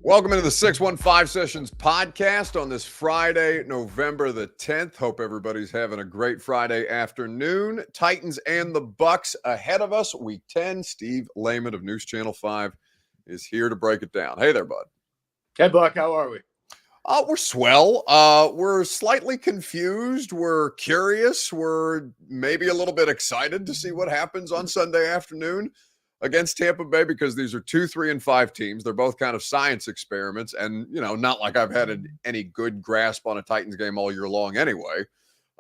Welcome into the 615 Sessions podcast on this Friday, November the 10th. Hope everybody's having a great Friday afternoon. Titans and the Bucs ahead of us. Week 10. Steve Lehman of News Channel 5 is here to break it down. Hey there, bud. Hey, Buck. How are we? We're swell. We're slightly confused. We're curious. We're maybe a little bit excited to see what happens on Sunday afternoon against Tampa Bay, because these are 2, 3, and 5 teams. They're both kind of science experiments, and not like I've had any good grasp on a Titans game all year long anyway.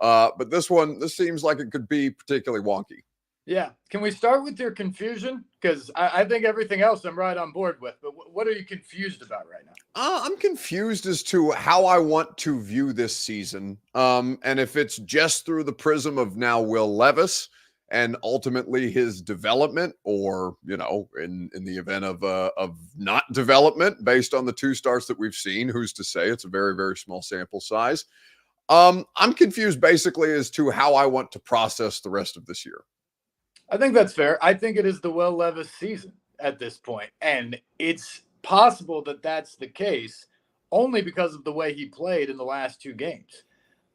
But this seems like it could be particularly wonky. Yeah. Can we start with your confusion? Because I think everything else I'm right on board with. But what are you confused about right now? I'm confused as to how I want to view this season, and if it's just through the prism of now Will Levis and ultimately his development, or, in the event of not development based on the 2 starts that we've seen. Who's to say? It's a very, very small sample size. I'm confused basically as to how I want to process the rest of this year. I think that's fair. I think it is the Will Levis season at this point. And it's possible that that's the case only because of the way he played in the last 2 games.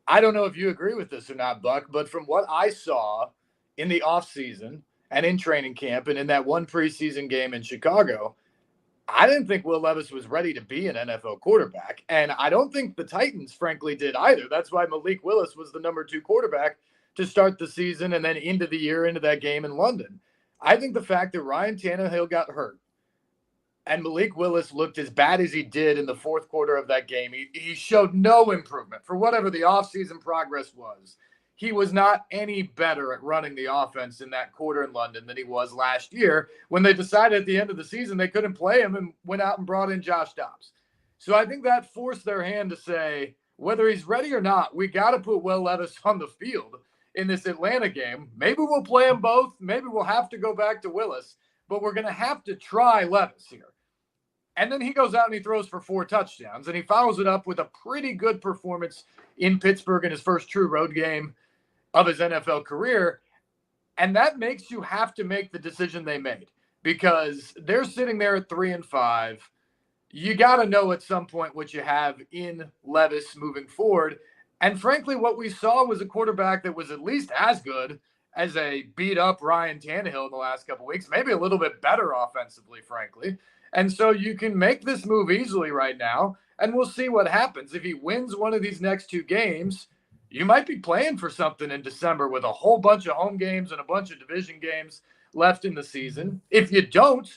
I don't know if you agree with this or not, Buck, but from what I saw in the offseason and in training camp and in that one preseason game in Chicago, I didn't think Will Levis was ready to be an NFL quarterback. And I don't think the Titans, frankly, did either. That's why Malik Willis was the number 2 quarterback to start the season and then into the year, into that game in London. I think the fact that Ryan Tannehill got hurt and Malik Willis looked as bad as he did in the fourth quarter of that game, he showed no improvement for whatever the offseason progress was. He was not any better at running the offense in that quarter in London than he was last year when they decided at the end of the season they couldn't play him and went out and brought in Josh Dobbs. So I think that forced their hand to say, whether he's ready or not, we got to put Will Levis on the field in this Atlanta game. Maybe we'll play them both. Maybe we'll have to go back to Willis, but we're going to have to try Levis here. And then he goes out and he throws for 4 touchdowns, and he follows it up with a pretty good performance in Pittsburgh in his first true road game of his NFL career. And that makes you have to make the decision they made, because they're sitting there at 3-5. You got to know at some point what you have in Levis moving forward. And frankly, what we saw was a quarterback that was at least as good as a beat up Ryan Tannehill in the last couple of weeks, maybe a little bit better offensively, frankly. And so you can make this move easily right now, and we'll see what happens. If he wins one of these next 2 games, you might be playing for something in December with a whole bunch of home games and a bunch of division games left in the season. If you don't,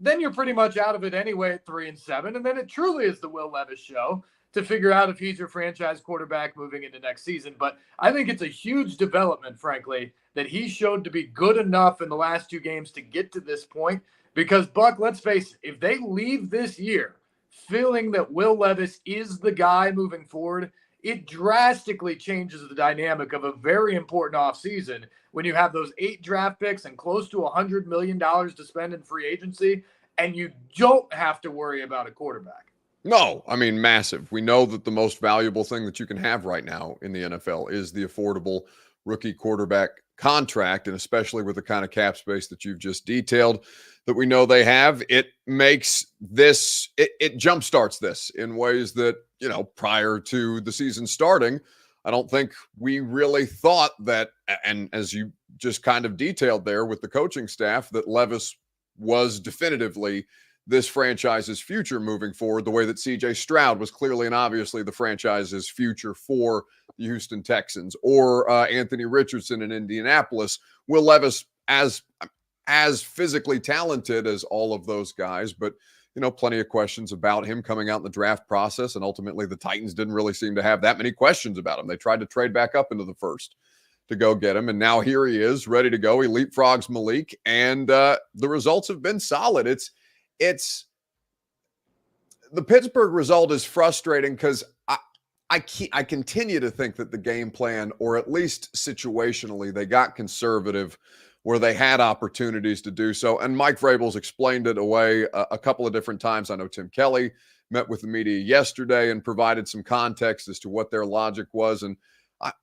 then you're pretty much out of it anyway at 3-7. And then it truly is the Will Levis show to figure out if he's your franchise quarterback moving into next season. But I think it's a huge development, frankly, that he showed to be good enough in the last 2 games to get to this point. Because, Buck, let's face it, if they leave this year feeling that Will Levis is the guy moving forward, it drastically changes the dynamic of a very important offseason when you have those 8 draft picks and close to $100 million to spend in free agency, and you don't have to worry about a quarterback. No, I mean, massive. We know that the most valuable thing that you can have right now in the NFL is the affordable rookie quarterback contract, and especially with the kind of cap space that you've just detailed that we know they have, it makes this, it jumpstarts this in ways that, prior to the season starting, I don't think we really thought that, and as you just kind of detailed there with the coaching staff, that Levis was definitively this franchise's future moving forward, the way that C.J. Stroud was clearly and obviously the franchise's future for the Houston Texans, or Anthony Richardson in Indianapolis. Will Levis, as physically talented as all of those guys, but plenty of questions about him coming out in the draft process, and ultimately the Titans didn't really seem to have that many questions about him. They tried to trade back up into the first to go get him, and now here he is, ready to go. He leapfrogs Malik, and the results have been solid. It's the Pittsburgh result is frustrating because I continue to think that the game plan, or at least situationally, they got conservative where they had opportunities to do so. And Mike Vrabel's explained it away a couple of different times. I know Tim Kelly met with the media yesterday and provided some context as to what their logic was. And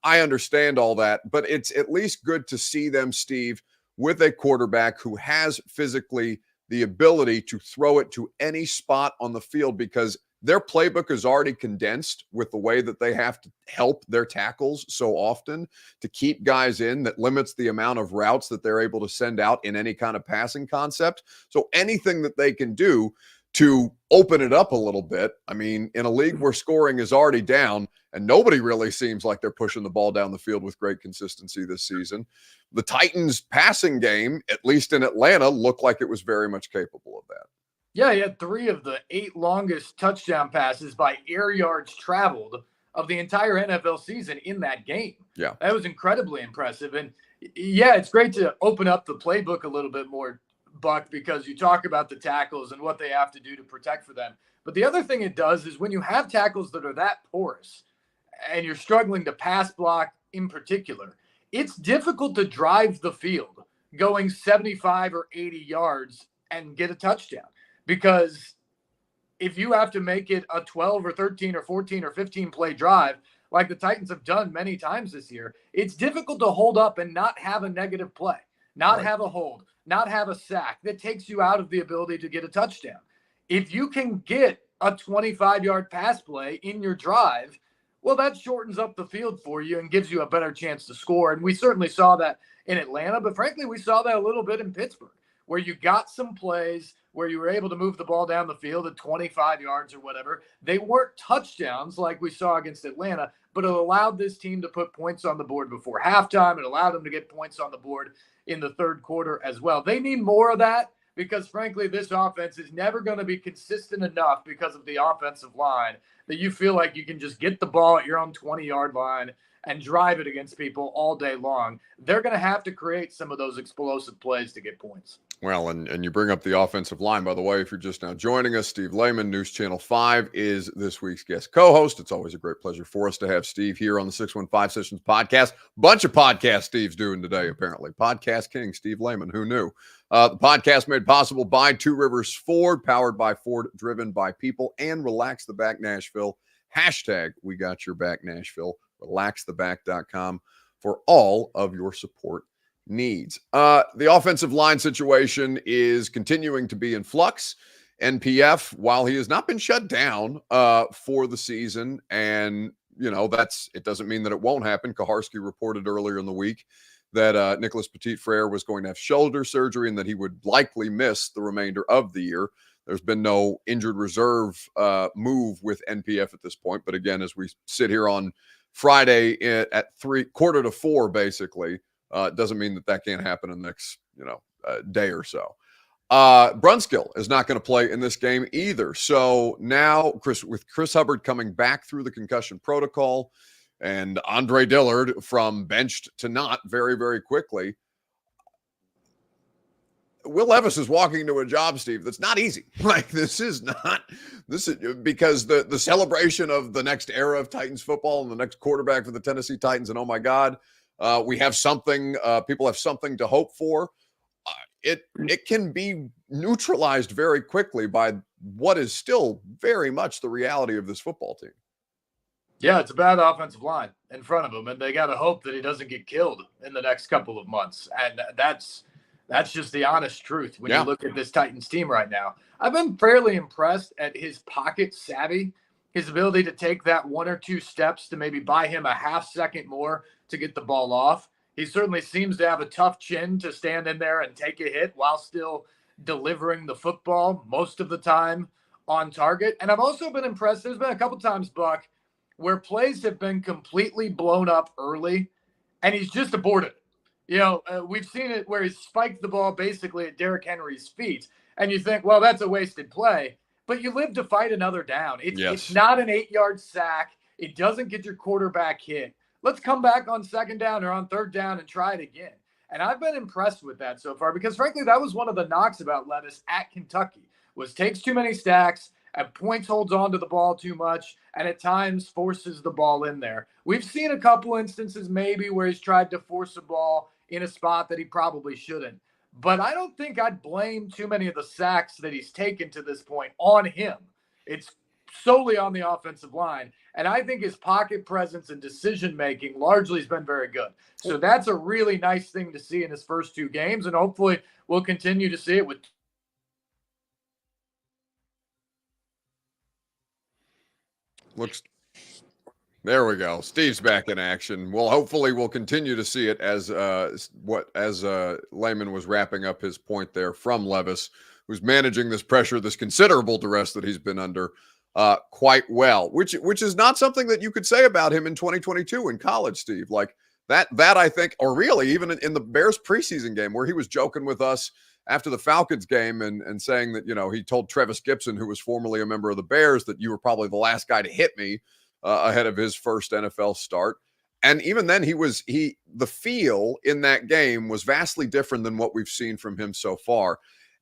I understand all that, but it's at least good to see them, Steve, with a quarterback who has physically the ability to throw it to any spot on the field because their playbook is already condensed with the way that they have to help their tackles so often to keep guys in. That limits the amount of routes that they're able to send out in any kind of passing concept. So anything that they can do to open it up a little bit. I mean, in a league where scoring is already down and nobody really seems like they're pushing the ball down the field with great consistency this season, the Titans passing game, at least in Atlanta, looked like it was very much capable of that. Yeah, he had 3 of the 8 longest touchdown passes by air yards traveled of the entire NFL season in that game. Yeah. That was incredibly impressive. And yeah, it's great to open up the playbook a little bit more, Buck, because you talk about the tackles and what they have to do to protect for them. But the other thing it does is when you have tackles that are that porous and you're struggling to pass block in particular, it's difficult to drive the field going 75 or 80 yards and get a touchdown. Because if you have to make it a 12 or 13 or 14 or 15 play drive, like the Titans have done many times this year, it's difficult to hold up and not have a negative play, not have a hold, not have a sack that takes you out of the ability to get a touchdown. If you can get a 25-yard pass play in your drive, well, that shortens up the field for you and gives you a better chance to score. And we certainly saw that in Atlanta, but frankly, we saw that a little bit in Pittsburgh, where you got some plays where you were able to move the ball down the field at 25 yards or whatever. They weren't touchdowns like we saw against Atlanta, but it allowed this team to put points on the board before halftime. It allowed them to get points on the board in the third quarter as well. They need more of that because, frankly, this offense is never going to be consistent enough because of the offensive line that you feel like you can just get the ball at your own 20-yard line and drive it against people all day long. They're going to have to create some of those explosive plays to get points. Well, and you bring up the offensive line, by the way. If you're just now joining us, Steve Lehman, News Channel 5, is this week's guest co-host. It's always a great pleasure for us to have Steve here on the 615 Sessions podcast. Bunch of podcasts Steve's doing today, apparently. Podcast King, Steve Lehman, who knew? The podcast made possible by Two Rivers Ford, powered by Ford, driven by people, and Relax the Back Nashville. Hashtag We Got Your Back Nashville. RelaxTheBack.com for all of your support needs. The offensive line situation is continuing to be in flux. NPF, while he has not been shut down for the season, and it doesn't mean that it won't happen. Kaharski reported earlier in the week that Nicholas Petit-Frere was going to have shoulder surgery and that he would likely miss the remainder of the year. There's been no injured reserve move with NPF at this point. But again, as we sit here on Friday at 3:45, basically, doesn't mean that can't happen in the next, day or so. Brunskill is not going to play in this game either. So now with Chris Hubbard coming back through the concussion protocol and Andre Dillard from benched to not very, very quickly, Will Levis is walking into a job, Steve, that's not easy. This is because the celebration of the next era of Titans football and the next quarterback for the Tennessee Titans. And oh my God, we have something, people have something to hope for. It can be neutralized very quickly by what is still very much the reality of this football team. Yeah, it's a bad offensive line in front of him, and they got to hope that he doesn't get killed in the next couple of months. And that's just the honest truth when you look at this Titans team right now. I've been fairly impressed at his pocket savvy, his ability to take that 1 or 2 steps to maybe buy him a half second more to get the ball off. He certainly seems to have a tough chin to stand in there and take a hit while still delivering the football most of the time on target. And I've also been impressed. There's been a couple times, Buck, where plays have been completely blown up early and he's just aborted it. We've seen it where he's spiked the ball basically at Derrick Henry's feet. And you think, well, that's a wasted play. But you live to fight another down. It's not an 8-yard sack. It doesn't get your quarterback hit. Let's come back on second down or on third down and try it again. And I've been impressed with that so far because, frankly, that was one of the knocks about Levis at Kentucky was takes too many stacks, at points holds on to the ball too much, and at times forces the ball in there. We've seen a couple instances maybe where he's tried to force a ball in a spot that he probably shouldn't. But I don't think I'd blame too many of the sacks that he's taken to this point on him. It's solely on the offensive line. And I think his pocket presence and decision-making largely has been very good. So that's a really nice thing to see in his first 2 games. And hopefully we'll continue to see it with Looks. There we go. Steve's back in action. Well, hopefully we'll continue to see it as Lehman was wrapping up his point there from Levis, who's managing this pressure, this considerable duress that he's been under quite well, which is not something that you could say about him in 2022 in college, Steve. Like that I think, or really even in the Bears preseason game where he was joking with us after the Falcons game and saying that, he told Trevis Gibson, who was formerly a member of the Bears, that you were probably the last guy to hit me ahead of his first NFL start. And even then the feel in that game was vastly different than what we've seen from him so far.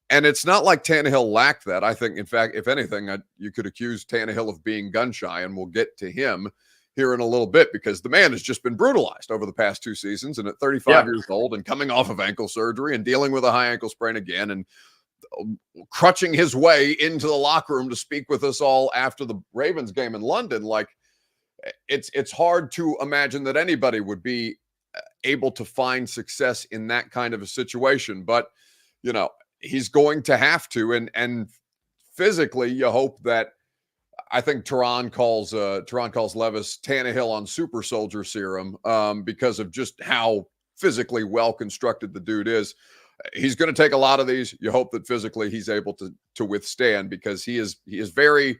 And it's not like Tannehill lacked that. I think, in fact, if anything, you could accuse Tannehill of being gun shy, and we'll get to him here in a little bit because the man has just been brutalized over the past 2 seasons. And at 35 years old and coming off of ankle surgery and dealing with a high ankle sprain again and crutching his way into the locker room to speak with us all after the Ravens game in London, like, it's hard to imagine that anybody would be able to find success in that kind of a situation. But, he's going to have to. And physically, you hope that, I think Teron calls Levis Tannehill on super soldier serum because of just how physically well constructed the dude is. He's going to take a lot of these. You hope that physically he's able to withstand, because he is very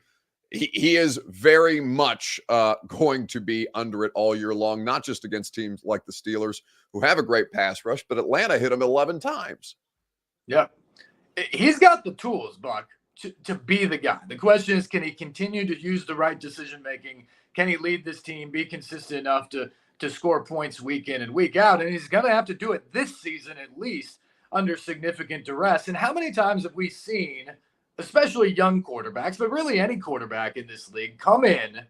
much going to be under it all year long, not just against teams like the Steelers, who have a great pass rush, but Atlanta hit him 11 times. Yeah. He's got the tools, Buck, to be the guy. The question is, can he continue to use the right decision-making? Can he lead this team, be consistent enough to score points week in and week out? And he's going to have to do it this season at least under significant duress. And how many times have we seen, especially young quarterbacks, but really any quarterback in this league, come in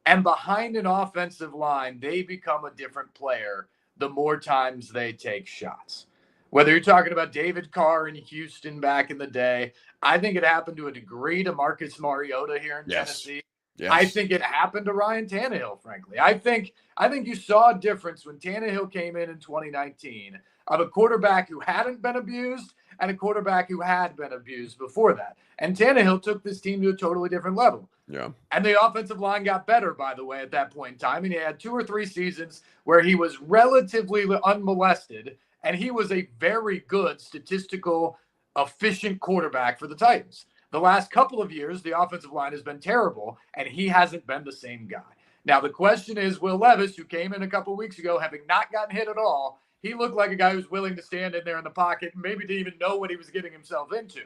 and behind an offensive line, they become a different player the more times they take shots? Whether you're talking about David Carr in Houston back in the day, I think it happened to a degree to Marcus Mariota here in Tennessee. Yes. I think it happened to Ryan Tannehill, frankly. I think you saw a difference when Tannehill came in 2019 of a quarterback who hadn't been abused and a quarterback who had been abused before that. And Tannehill took this team to a totally different level. Yeah. And the offensive line got better, by the way, at that point in time. And he had 2 or 3 seasons where he was relatively unmolested, and he was a very good, statistical, efficient quarterback for the Titans. The last couple of years, the offensive line has been terrible, and he hasn't been the same guy. Now, the question is, Will Levis, who came in a couple of weeks ago, having not gotten hit at all, he looked like a guy who's willing to stand in there in the pocket and maybe didn't even know what he was getting himself into.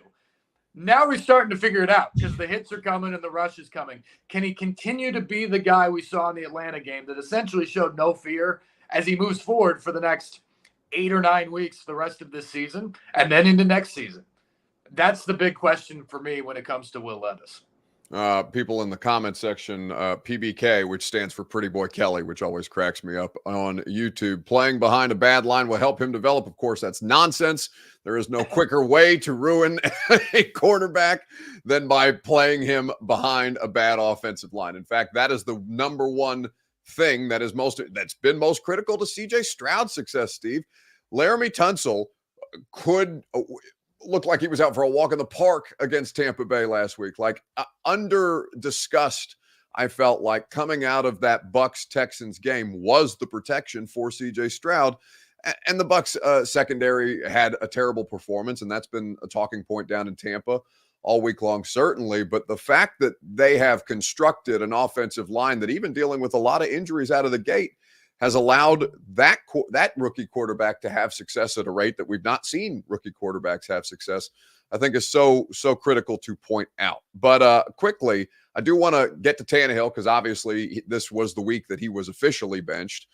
Now we're starting to figure it out because the hits are coming and the rush is coming. Can he continue to be the guy we saw in the Atlanta game that essentially showed no fear as he moves forward for the next 8 or 9 weeks, the rest of this season, and then into next season? That's the big question for me when it comes to Will Levis. People in the comment section, PBK, which stands for Pretty Boy Kelly, which always cracks me up on YouTube. Playing behind a bad line will help him develop. Of course, that's nonsense. There is no quicker way to ruin a quarterback than by playing him behind a bad offensive line. In fact, that is the number one thing that's been most critical to CJ Stroud's success, Steve. Laramie Tunsil could look like he was out for a walk in the park against Tampa Bay last week. Like under discussed, I felt like coming out of that Bucs Texans game was the protection for CJ Stroud. And the Bucs secondary had a terrible performance, and that's been a talking point down in Tampa all week long, certainly. But the fact that they have constructed an offensive line that, even dealing with a lot of injuries out of the gate, has allowed that rookie quarterback to have success at a rate that we've not seen rookie quarterbacks have success, I think is so critical to point out. But quickly, I do want to get to Tannehill because obviously this was the week that he was officially benched.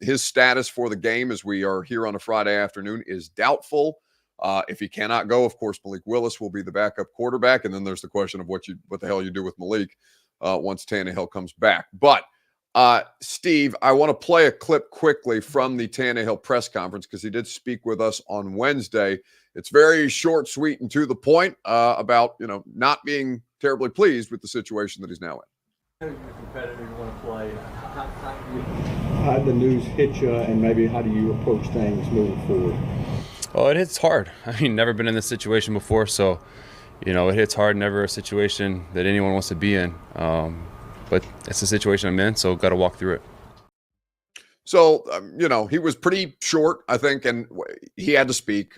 His status for the game, as we are here on a Friday afternoon, is doubtful. If he cannot go, of course, Malik Willis will be the backup quarterback. And then there's the question of what the hell you do with Malik once Tannehill comes back. But Steve, I want to play a clip quickly from the Tannehill press conference because he did speak with us on Wednesday. It's very short, sweet, and to the point about, not being terribly pleased with the situation that he's now in. How do you competitor want to play? How did the news hit you, and maybe how do you approach things moving forward? Well, it hits hard. Never been in this situation before, so, it hits hard. Never a situation that anyone wants to be in. but it's the situation I'm in, so got to walk through it. So, he was pretty short, I think, and he had to speak.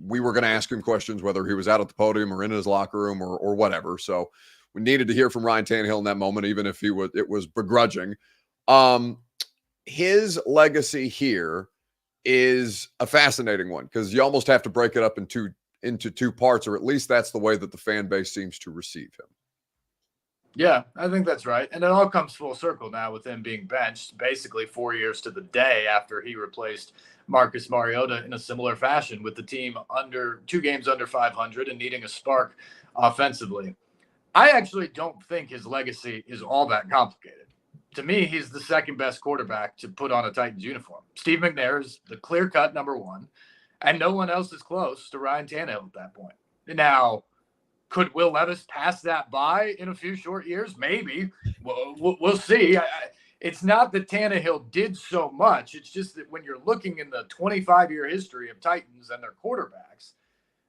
We were going to ask him questions, whether he was out at the podium or in his locker room or whatever. So we needed to hear from Ryan Tannehill in that moment, even if it was begrudging. His legacy here is a fascinating one because you almost have to break it up into two parts, or at least that's the way that the fan base seems to receive him. Yeah, I think that's right. And it all comes full circle now with him being benched basically 4 years to the day after he replaced Marcus Mariota in a similar fashion with the team under 2 games under 500 and needing a spark offensively. I actually don't think his legacy is all that complicated. To me, he's the second best quarterback to put on a Titans uniform. Steve McNair is the clear-cut number 1, and no one else is close to Ryan Tannehill at that point. Now, could Will Levis pass that by in a few short years? Maybe. We'll see. It's not that Tannehill did so much. It's just that when you're looking in the 25-year history of Titans and their quarterbacks,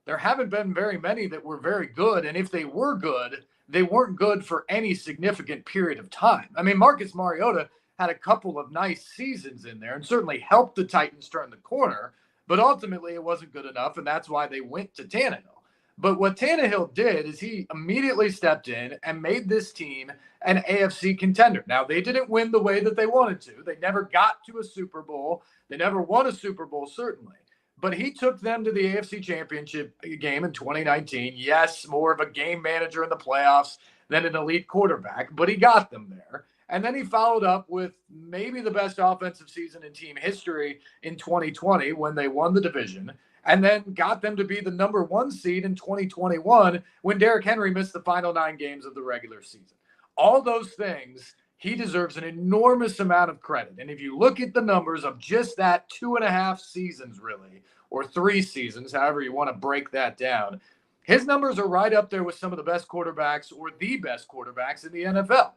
there haven't been very many that were very good. And if they were good, they weren't good for any significant period of time. I mean, Marcus Mariota had a couple of nice seasons in there and certainly helped the Titans turn the corner. But ultimately, it wasn't good enough, and that's why they went to Tannehill. But what Tannehill did is he immediately stepped in and made this team an AFC contender. Now, they didn't win the way that they wanted to. They never got to a Super Bowl. They never won a Super Bowl, certainly. But he took them to the AFC Championship game in 2019. Yes, more of a game manager in the playoffs than an elite quarterback, but he got them there. And then he followed up with maybe the best offensive season in team history in 2020 when they won the division, and then got them to be the number 1 seed in 2021 when Derrick Henry missed the final 9 games of the regular season. All those things, he deserves an enormous amount of credit. And if you look at the numbers of just that 2.5 seasons, really, or 3 seasons, however you want to break that down, his numbers are right up there with some of the best quarterbacks or the best quarterbacks in the NFL.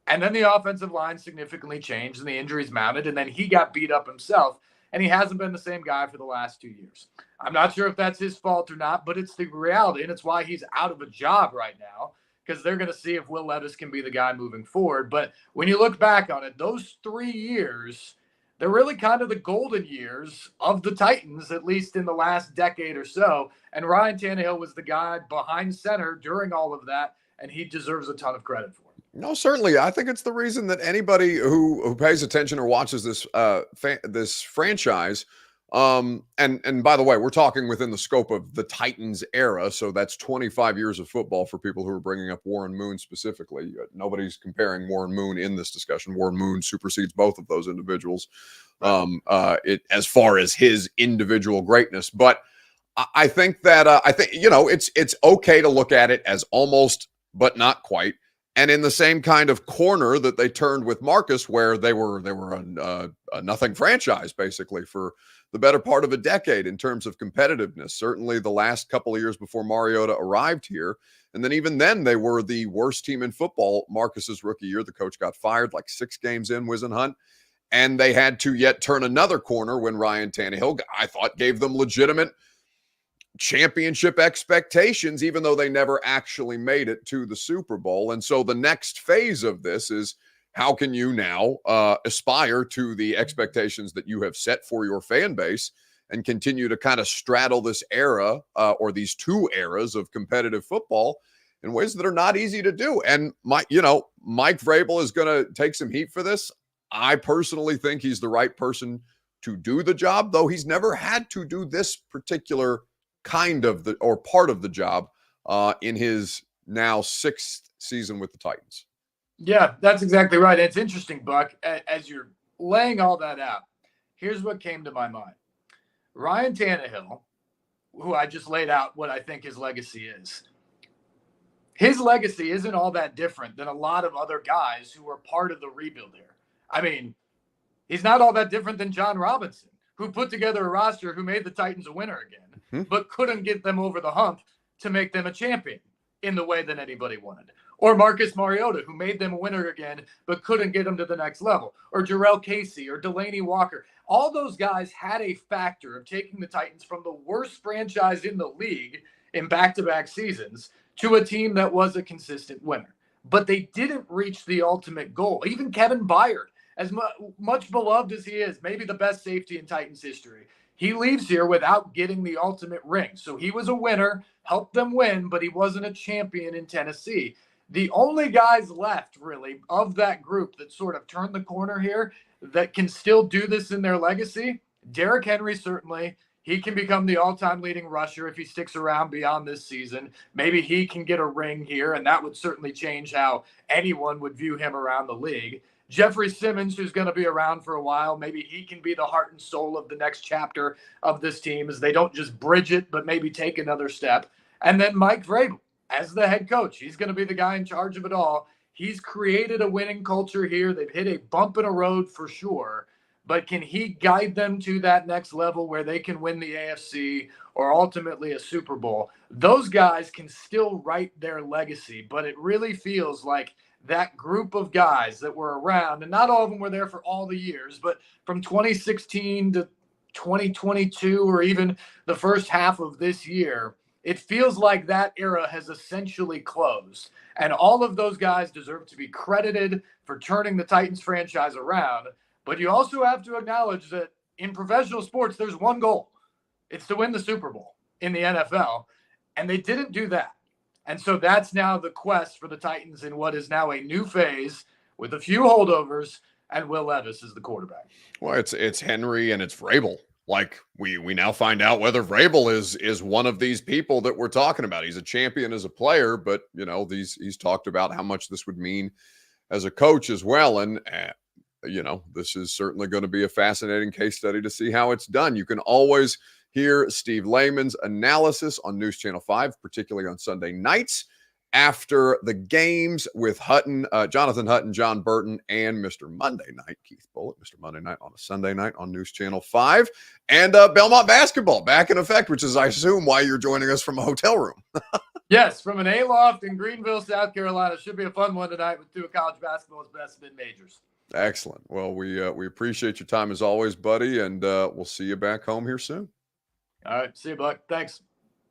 And then the offensive line significantly changed and the injuries mounted, and then he got beat up himself. And he hasn't been the same guy for the last 2 years. I'm not sure if that's his fault or not, but it's the reality, and it's why he's out of a job right now, because they're going to see if Will Levis can be the guy moving forward. But when you look back on it, those 3 years, they're really kind of the golden years of the Titans, at least in the last decade or so. And Ryan Tannehill was the guy behind center during all of that, and he deserves a ton of credit for it. No, certainly. I think it's the reason that anybody who pays attention or watches this franchise, and by the way, we're talking within the scope of the Titans era, so that's 25 years of football for people who are bringing up Warren Moon specifically. Nobody's comparing Warren Moon in this discussion. Warren Moon supersedes both of those individuals as far as his individual greatness. But I think that it's okay to look at it as almost, but not quite. And in the same kind of corner that they turned with Marcus, where they were a nothing franchise basically for the better part of a decade in terms of competitiveness. Certainly the last couple of years before Mariota arrived here, and then even then they were the worst team in football. Marcus's rookie year, the coach got fired like 6 games in, Whisenhunt, and they had to yet turn another corner when Ryan Tannehill, I thought, gave them legitimate championship expectations, even though they never actually made it to the Super Bowl. And so the next phase of this is, how can you now aspire to the expectations that you have set for your fan base and continue to kind of straddle this era or these 2 eras of competitive football in ways that are not easy to do. And Mike Vrabel is going to take some heat for this. I personally think he's the right person to do the job, though he's never had to do this particular kind of part of the job in his now 6th season with the Titans. Yeah, that's exactly right. It's interesting, Buck, as you're laying all that out, here's what came to my mind. Ryan Tannehill, who I just laid out what I think his legacy is. His legacy isn't all that different than a lot of other guys who were part of the rebuild here. I mean, he's not all that different than John Robinson, who put together a roster who made the Titans a winner again, but couldn't get them over the hump to make them a champion in the way that anybody wanted. Or Marcus Mariota, who made them a winner again, but couldn't get them to the next level. Or Jarrell Casey or Delaney Walker. All those guys had a factor of taking the Titans from the worst franchise in the league in back-to-back seasons to a team that was a consistent winner. but they didn't reach the ultimate goal. Even Kevin Byard, as much beloved as he is, maybe the best safety in Titans history, he leaves here without getting the ultimate ring. So he was a winner, helped them win, but he wasn't a champion in Tennessee. The only guys left, really, of that group that sort of turned the corner here that can still do this in their legacy, Derrick Henry, certainly. He can become the all-time leading rusher if he sticks around beyond this season. Maybe he can get a ring here, and that would certainly change how anyone would view him around the league. Jeffrey Simmons, who's going to be around for a while, maybe he can be the heart and soul of the next chapter of this team as they don't just bridge it, but maybe take another step. And then Mike Vrabel, as the head coach, he's going to be the guy in charge of it all. He's created a winning culture here. They've hit a bump in a road for sure. But can he guide them to that next level where they can win the AFC or ultimately a Super Bowl? Those guys can still write their legacy, but it really feels like that group of guys that were around, and not all of them were there for all the years, but from 2016 to 2022 or even the first half of this year, it feels like that era has essentially closed. And all of those guys deserve to be credited for turning the Titans franchise around. But you also have to acknowledge that in professional sports, there's one goal. It's to win the Super Bowl in the NFL. And they didn't do that. And so that's now the quest for the Titans in what is now a new phase with a few holdovers, and Will Levis is the quarterback. Well, it's Henry and it's Vrabel. Like we now find out whether Vrabel is one of these people that we're talking about. He's a champion as a player, but he's talked about how much this would mean as a coach as well. And this is certainly going to be a fascinating case study to see how it's done. You can always hear Steve Lehman's analysis on News Channel 5, particularly on Sunday nights after the games with Hutton, Jonathan Hutton, John Burton, and Mr. Monday Night, Keith Bullitt, Mr. Monday Night on a Sunday night on News Channel 5. And Belmont basketball back in effect, which is, I assume, why you're joining us from a hotel room. Yes, from an A-loft in Greenville, South Carolina. Should be a fun one tonight with two of college basketball's best mid-majors. Excellent. Well, we appreciate your time as always, buddy, and we'll see you back home here soon. All right. See you, Buck. Thanks.